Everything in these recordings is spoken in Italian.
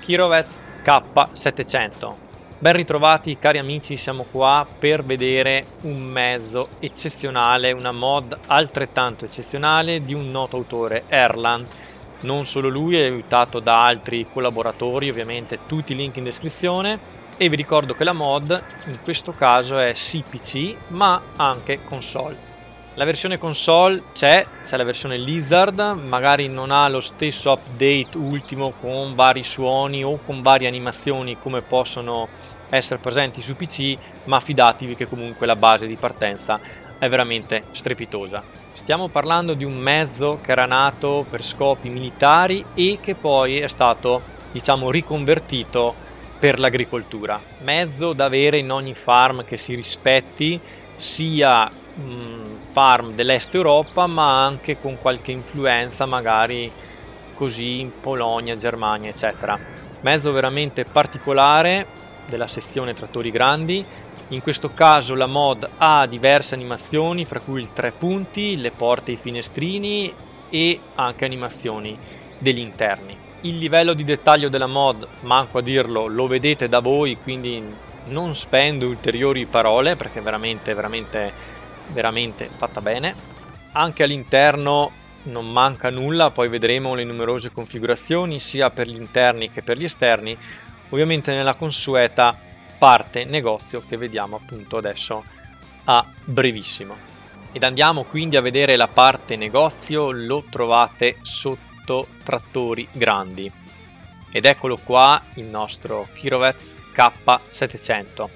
Kirovez K700. Ben ritrovati cari amici, siamo qua per vedere un mezzo eccezionale, una mod altrettanto eccezionale di un noto autore, Erlan. Non solo lui, è aiutato da altri collaboratori, ovviamente tutti i link in descrizione, e vi ricordo che la mod in questo caso è sì PC ma anche console. La versione console c'è la versione Lizard, magari non ha lo stesso update ultimo con vari suoni o con varie animazioni come possono essere presenti su PC, ma fidatevi che comunque la base di partenza è veramente strepitosa. Stiamo parlando di un mezzo che era nato per scopi militari e che poi è stato, diciamo, riconvertito per l'agricoltura. Mezzo da avere in ogni farm che si rispetti, sia farm dell'est Europa ma anche con qualche influenza magari così in Polonia, Germania eccetera. Mezzo veramente particolare della sezione trattori grandi. In questo caso la mod ha diverse animazioni, fra cui il 3 punti, le porte e i finestrini e anche animazioni degli interni. Il livello di dettaglio della mod, manco a dirlo, lo vedete da voi, quindi non spendo ulteriori parole perché è veramente fatta bene. Anche all'interno non manca nulla, poi vedremo le numerose configurazioni sia per gli interni che per gli esterni, ovviamente nella consueta parte negozio che vediamo appunto adesso a brevissimo. Ed andiamo quindi a vedere la parte negozio. Lo trovate sotto trattori grandi ed eccolo qua il nostro Kirovez K700.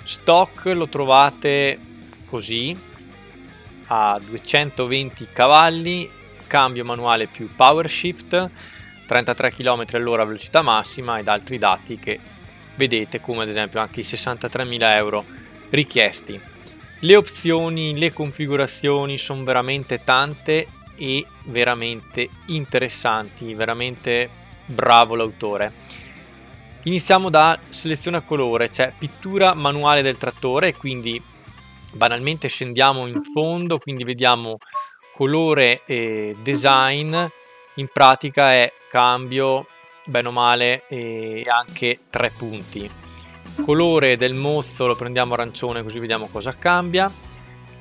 Stock lo trovate così a 220 cavalli, cambio manuale più power shift, 33 km all'ora velocità massima ed altri dati che vedete, come ad esempio anche i 63.000 euro richiesti. Le opzioni, le configurazioni sono veramente tante e veramente interessanti, veramente bravo l'autore. Iniziamo da selezione a colore, c'è pittura manuale del trattore, quindi banalmente scendiamo in fondo, quindi vediamo colore e design. In pratica è cambio bene o male e anche 3 punti. Colore del mozzo lo prendiamo arancione così vediamo cosa cambia.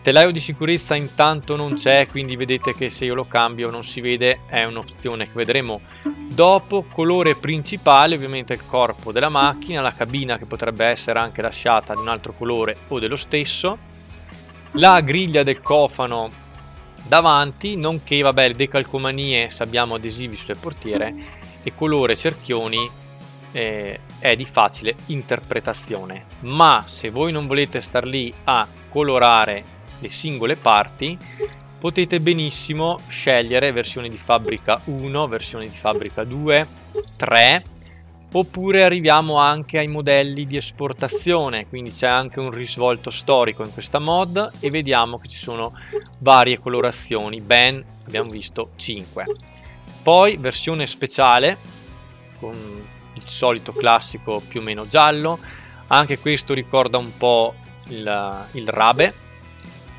Telaio di sicurezza intanto non c'è, quindi vedete che se io lo cambio non si vede, è un'opzione che vedremo dopo. Colore principale ovviamente il corpo della macchina, la cabina che potrebbe essere anche lasciata di un altro colore o dello stesso, la griglia del cofano davanti, nonché vabbè le decalcomanie se abbiamo adesivi sulle portiere, e colore cerchioni è di facile interpretazione. Ma se voi non volete star lì a colorare le singole parti, potete benissimo scegliere versioni di fabbrica 1, versioni di fabbrica 2, 3, oppure arriviamo anche ai modelli di esportazione, quindi c'è anche un risvolto storico in questa mod e vediamo che ci sono varie colorazioni, ben abbiamo visto 5. Poi versione speciale con il solito classico più o meno giallo, anche questo ricorda un po' il Rabe.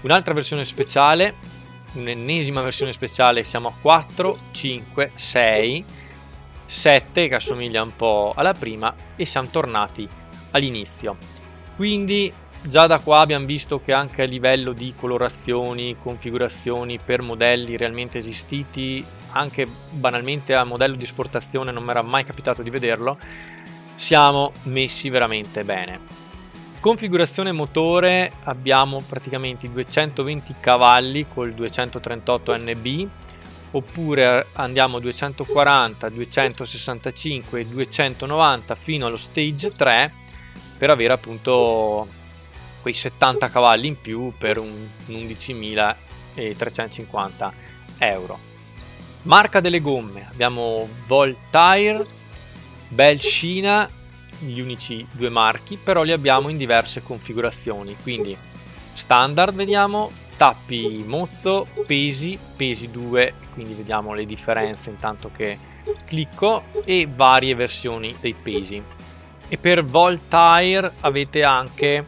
Un'altra versione speciale, un'ennesima versione speciale, siamo a 4, 5, 6, 7 che assomiglia un po' alla prima e siamo tornati all'inizio. Quindi già da qua abbiamo visto che anche a livello di colorazioni, configurazioni per modelli realmente esistiti, anche banalmente a modello di esportazione non mi era mai capitato di vederlo, siamo messi veramente bene. Configurazione motore, abbiamo praticamente i 220 cavalli col 238 NB, oppure andiamo a 240, 265 e 290 fino allo stage 3 per avere appunto quei 70 cavalli in più per un 11.350 euro. Marca delle gomme, abbiamo Voltire, Belshina, gli unici due marchi, però li abbiamo in diverse configurazioni, quindi standard vediamo, tappi mozzo, pesi 2, quindi vediamo le differenze intanto che clicco, e varie versioni dei pesi. E per Voltire avete anche,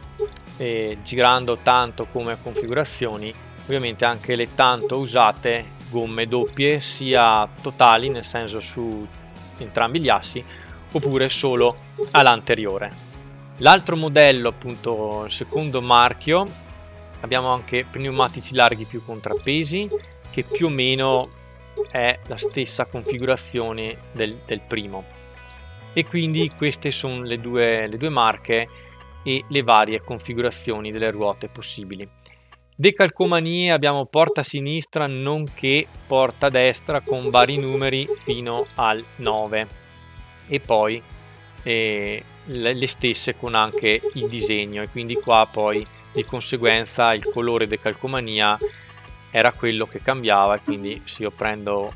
girando tanto come configurazioni, ovviamente anche le tanto usate gomme doppie, sia totali nel senso su entrambi gli assi, oppure solo all'anteriore. L'altro modello, appunto il secondo marchio, abbiamo anche pneumatici larghi più contrappesi, che più o meno è la stessa configurazione del primo, e quindi queste sono le due marche e le varie configurazioni delle ruote possibili. Decalcomanie abbiamo porta sinistra nonché porta destra con vari numeri fino al 9, e poi le stesse con anche il disegno, e quindi qua poi di conseguenza il colore decalcomania era quello che cambiava, e quindi se io prendo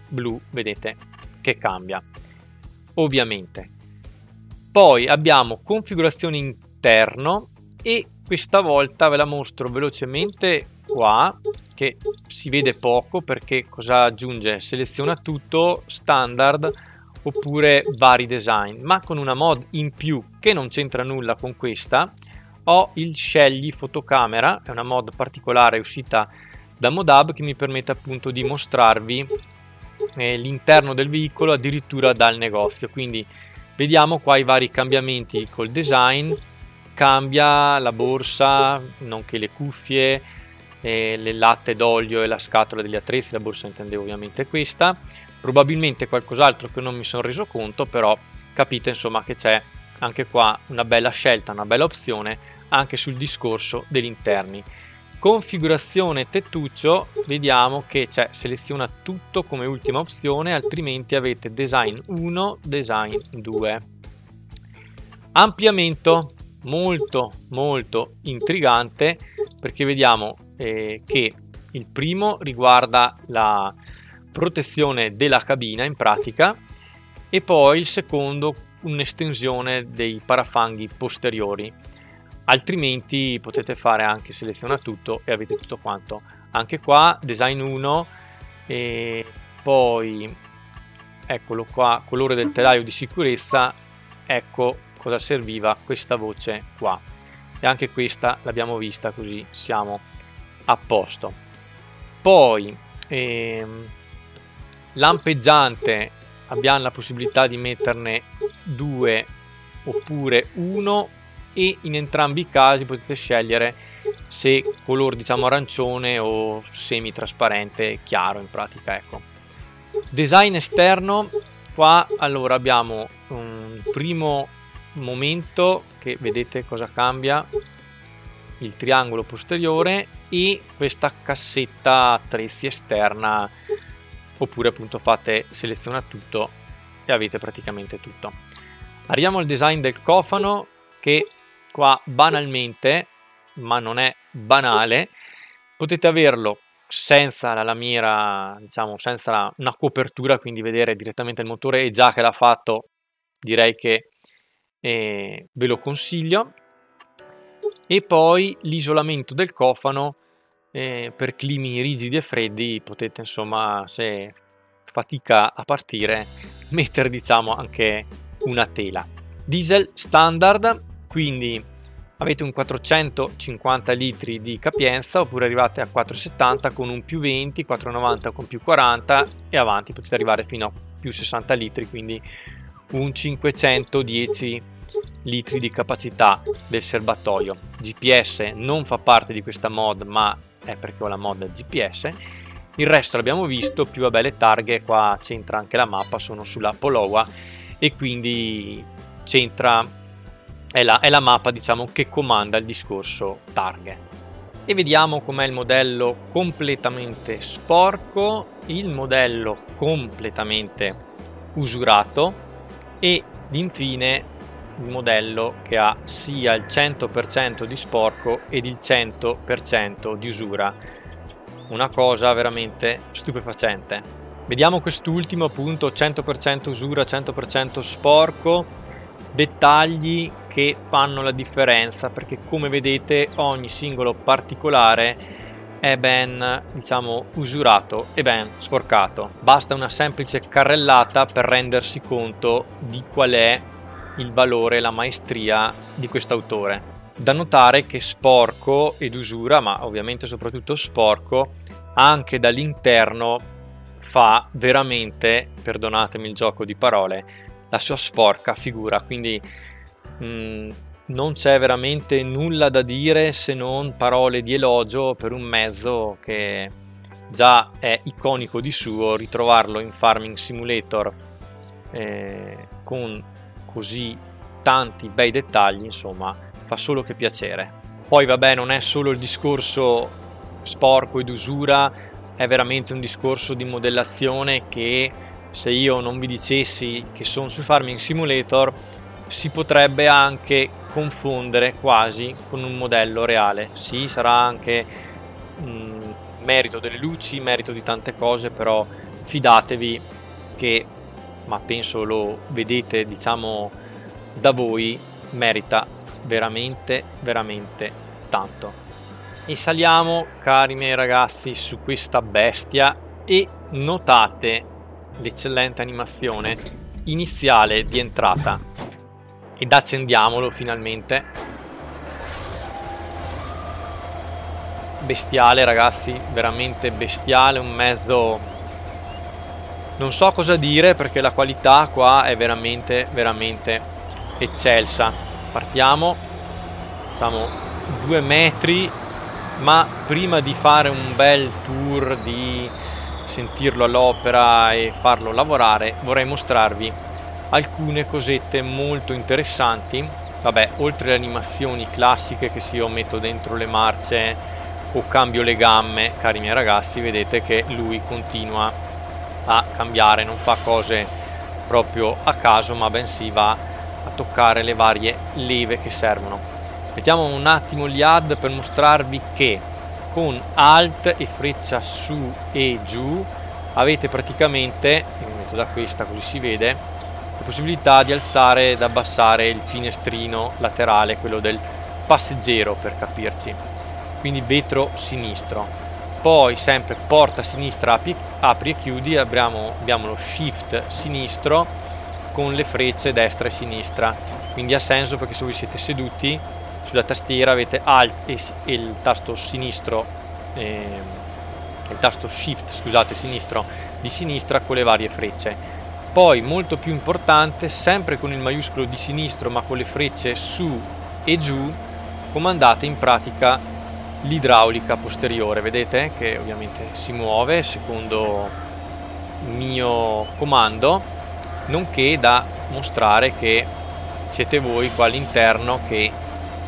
blu vedete che cambia ovviamente. Poi abbiamo configurazione interno, e questa volta ve la mostro velocemente qua, che si vede poco perché cosa aggiunge? Seleziona tutto, standard oppure vari design, ma con una mod in più che non c'entra nulla con questa. Ho il scegli fotocamera, è una mod particolare uscita da Modab che mi permette appunto di mostrarvi l'interno del veicolo addirittura dal negozio. Quindi vediamo qua i vari cambiamenti col design, cambia la borsa nonché le cuffie, le latte d'olio e la scatola degli attrezzi. La borsa intendevo ovviamente questa, probabilmente qualcos'altro che non mi sono reso conto, però capite insomma che c'è anche qua una bella scelta, una bella opzione anche sul discorso degli interni. Configurazione tettuccio, vediamo che c'è seleziona tutto come ultima opzione, altrimenti avete design 1, design 2. Ampliamento molto intrigante, perché vediamo che il primo riguarda la protezione della cabina in pratica, e poi il secondo un'estensione dei parafanghi posteriori. Altrimenti potete fare anche seleziona tutto e avete tutto quanto. Anche qua design 1, e poi eccolo qua, colore del telaio di sicurezza. Ecco cosa serviva questa voce qua, e anche questa l'abbiamo vista, così siamo a posto. Poi lampeggiante, abbiamo la possibilità di metterne 2 oppure 1, e in entrambi i casi potete scegliere se colore diciamo arancione o semi trasparente chiaro in pratica. Ecco, design esterno, qua allora abbiamo un primo momento che vedete cosa cambia, il triangolo posteriore e questa cassetta attrezzi esterna, oppure appunto fate seleziona tutto e avete praticamente tutto. Arriviamo al design del cofano, che qua banalmente, ma non è banale, potete averlo senza la lamiera, diciamo senza una copertura, quindi vedere direttamente il motore, e già che l'ha fatto direi che ve lo consiglio. E poi l'isolamento del cofano per climi rigidi e freddi, potete insomma, se fatica a partire, mettere diciamo anche una tela. Diesel standard, quindi avete un 450 litri di capienza, oppure arrivate a 470 con un più 20, 490 con più 40 e avanti potete arrivare fino a più 60 litri, quindi un 510 litri di capacità del serbatoio. GPS non fa parte di questa mod, ma è perché ho la mod GPS. Il resto l'abbiamo visto, più vabbè le targhe, qua c'entra anche la mappa, sono sulla Polowa, e quindi c'entra, è la mappa diciamo che comanda il discorso targhe. E vediamo com'è il modello completamente sporco, il modello completamente usurato, e infine il modello che ha sia il 100% di sporco ed il 100% di usura. Una cosa veramente stupefacente. Vediamo quest'ultimo appunto, 100% usura, 100% sporco, dettagli che fanno la differenza, perché come vedete ogni singolo particolare è ben diciamo usurato e ben sporcato. Basta una semplice carrellata per rendersi conto di qual è il valore, la maestria di quest'autore. Da notare che sporco ed usura, ma ovviamente soprattutto sporco, anche dall'interno fa veramente, perdonatemi il gioco di parole, la sua sporca figura, quindi non c'è veramente nulla da dire se non parole di elogio per un mezzo che già è iconico di suo. Ritrovarlo in Farming Simulator con così tanti bei dettagli, insomma, fa solo che piacere. Poi vabbè, non è solo il discorso sporco ed usura, è veramente un discorso di modellazione che, se io non vi dicessi che sono su Farming Simulator, si potrebbe anche confondere quasi con un modello reale. Sì, sarà anche merito delle luci, merito di tante cose, però fidatevi che, ma penso lo vedete, diciamo, da voi, merita veramente veramente tanto. E saliamo, cari miei ragazzi, su questa bestia e notate l'eccellente animazione iniziale di entrata. Ed accendiamolo finalmente. Bestiale, ragazzi, veramente bestiale, un mezzo, non so cosa dire, perché la qualità qua è veramente veramente eccelsa. Partiamo, siamo 2 metri, ma prima di fare un bel tour, di sentirlo all'opera e farlo lavorare, vorrei mostrarvi alcune cosette molto interessanti. Vabbè, oltre alle animazioni classiche che se io metto dentro le marce o cambio le gamme, cari miei ragazzi, vedete che lui continua a cambiare, non fa cose proprio a caso, ma bensì va a toccare le varie leve che servono. Mettiamo un attimo gli ad per mostrarvi che con Alt e freccia su e giù avete praticamente, mi metto da questa così si vede, la possibilità di alzare ed abbassare il finestrino laterale, quello del passeggero per capirci, quindi vetro sinistro. Poi sempre porta sinistra apri e chiudi, abbiamo lo shift sinistro con le frecce destra e sinistra, quindi ha senso perché se voi siete seduti sulla tastiera avete Alt e il tasto sinistro, il tasto Shift, scusate, sinistro di sinistra con le varie frecce. Poi molto più importante, sempre con il maiuscolo di sinistro ma con le frecce su e giù, comandate in pratica l'idraulica posteriore, vedete che ovviamente si muove secondo il mio comando, nonché da mostrare che siete voi qua all'interno che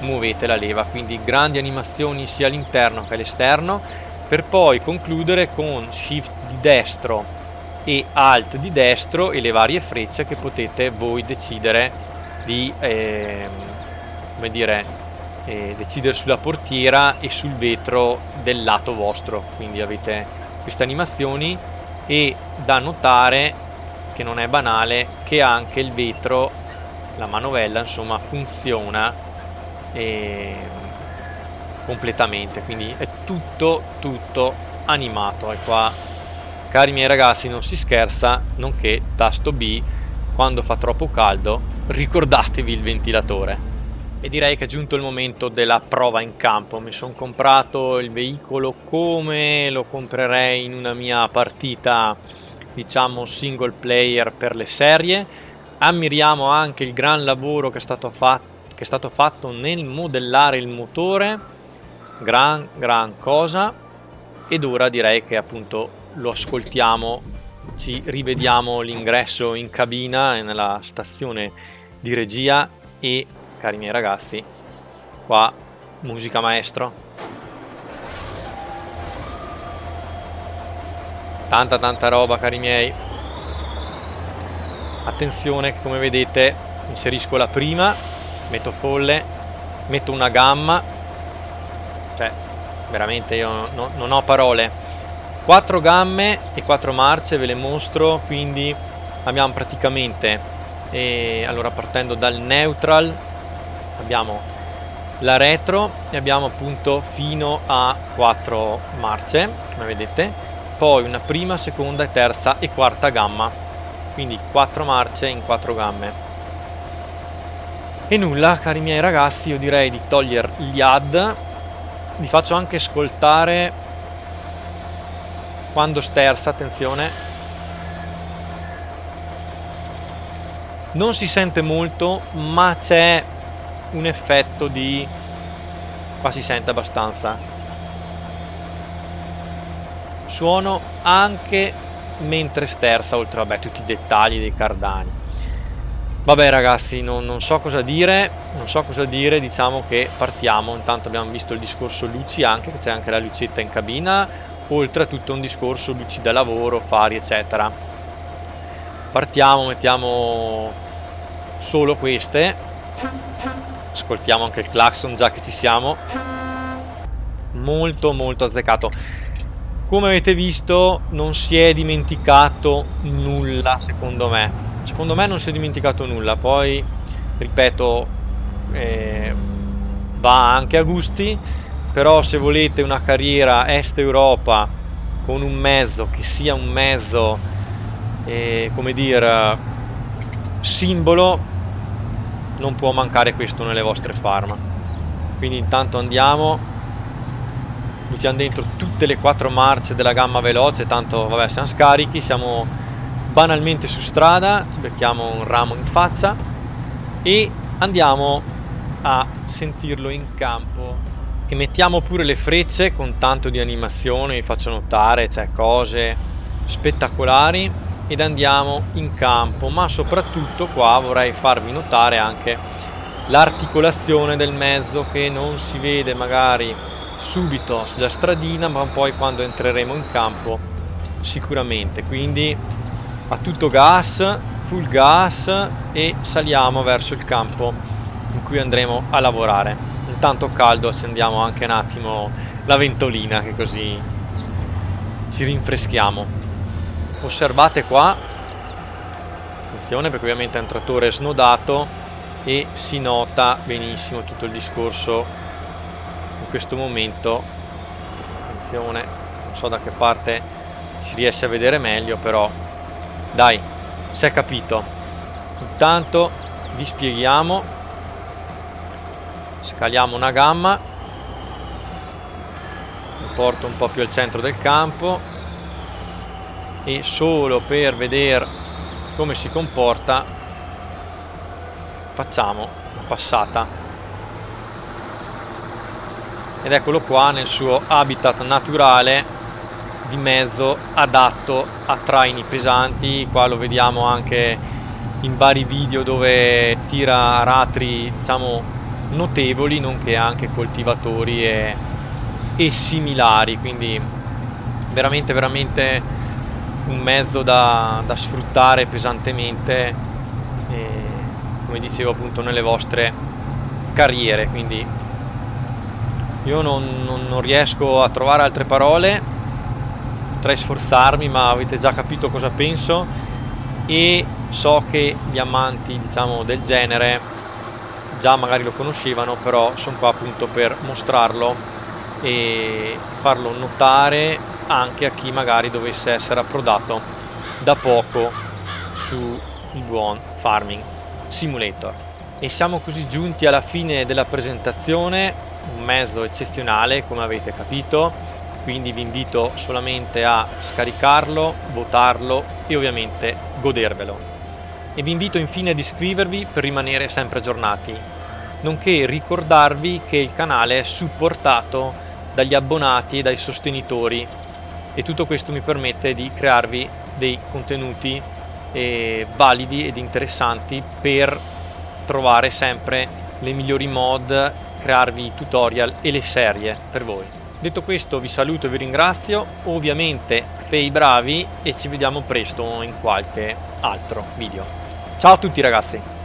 muovete la leva, quindi grandi animazioni sia all'interno che all'esterno, per poi concludere con Shift di destro e Alt di destro e le varie frecce che potete voi decidere di come dire, decidere sulla portiera e sul vetro del lato vostro, quindi avete queste animazioni. E da notare che non è banale che anche il vetro, la manovella insomma funziona completamente, quindi è tutto animato. E qua, cari miei ragazzi, non si scherza, nonché tasto B, quando fa troppo caldo ricordatevi il ventilatore. E direi che è giunto il momento della prova in campo. Mi sono comprato il veicolo come lo comprerei in una mia partita, diciamo single player per le serie. Ammiriamo anche il gran lavoro che è stato fatto nel modellare il motore, gran cosa. Ed ora direi che appunto lo ascoltiamo, ci rivediamo l'ingresso in cabina e nella stazione di regia e, cari miei ragazzi, qua musica maestro, tanta roba, cari miei. Attenzione che, come vedete, inserisco la prima, metto folle, metto una gamma, cioè veramente io non ho parole. 4 gamme e 4 marce ve le mostro, quindi abbiamo praticamente allora, partendo dal neutral abbiamo la retro e abbiamo appunto fino a 4 marce, come vedete, poi una prima, seconda e terza e quarta gamma, quindi 4 marce in 4 gamme. E nulla, cari miei ragazzi, io direi di togliere gli ad. Vi faccio anche ascoltare quando sterza, attenzione. Non si sente molto, ma c'è un effetto di... qua si sente abbastanza suono anche mentre sterza, oltre vabbè tutti i dettagli dei cardani. Vabbè ragazzi, non so cosa dire, diciamo che partiamo. Intanto abbiamo visto il discorso luci, anche che c'è anche la lucetta in cabina, oltre a tutto un discorso luci da lavoro, fari eccetera. Partiamo, mettiamo solo queste, ascoltiamo anche il clacson già che ci siamo. Molto molto azzeccato. Come avete visto non si è dimenticato nulla, secondo me non si è dimenticato nulla. Poi ripeto, va anche a gusti, però se volete una carriera est Europa con un mezzo che sia un mezzo come dire simbolo, non può mancare questo nelle vostre farm. Quindi intanto andiamo, buttiamo dentro tutte le 4 marce della gamma veloce, tanto vabbè siamo scarichi, siamo banalmente su strada, ci becchiamo un ramo in faccia e andiamo a sentirlo in campo. E mettiamo pure le frecce con tanto di animazione, vi faccio notare, cioè cose spettacolari, ed andiamo in campo. Ma soprattutto qua vorrei farvi notare anche l'articolazione del mezzo, che non si vede magari subito sulla stradina, ma poi quando entreremo in campo sicuramente. Quindi a tutto gas, full gas, e saliamo verso il campo in cui andremo a lavorare. Intanto caldo, accendiamo anche un attimo la ventolina, che così ci rinfreschiamo. Osservate qua, attenzione perché ovviamente è un trattore snodato e si nota benissimo tutto il discorso in questo momento. Attenzione, non so da che parte si riesce a vedere meglio, però dai, si è capito. Intanto vi spieghiamo, scaliamo una gamma, mi porto un po' più al centro del campo e solo per vedere come si comporta facciamo una passata. Ed eccolo qua nel suo habitat naturale di mezzo adatto a traini pesanti. Qua lo vediamo anche in vari video dove tira aratri diciamo notevoli, nonché anche coltivatori e similari, quindi veramente un mezzo da sfruttare pesantemente, come dicevo appunto, nelle vostre carriere. Quindi io non riesco a trovare altre parole, potrei sforzarmi, ma avete già capito cosa penso, e so che gli amanti diciamo del genere già magari lo conoscevano, però sono qua appunto per mostrarlo e farlo notare anche a chi magari dovesse essere approdato da poco sul buon Farming Simulator. E siamo così giunti alla fine della presentazione, un mezzo eccezionale come avete capito, quindi vi invito solamente a scaricarlo, votarlo e ovviamente godervelo. E vi invito infine ad iscrivervi per rimanere sempre aggiornati, nonché ricordarvi che il canale è supportato dagli abbonati e dai sostenitori, e tutto questo mi permette di crearvi dei contenuti validi ed interessanti per trovare sempre le migliori mod, crearvi i tutorial e le serie per voi. Detto questo vi saluto e vi ringrazio, ovviamente fei bravi, e ci vediamo presto in qualche altro video. Ciao a tutti ragazzi!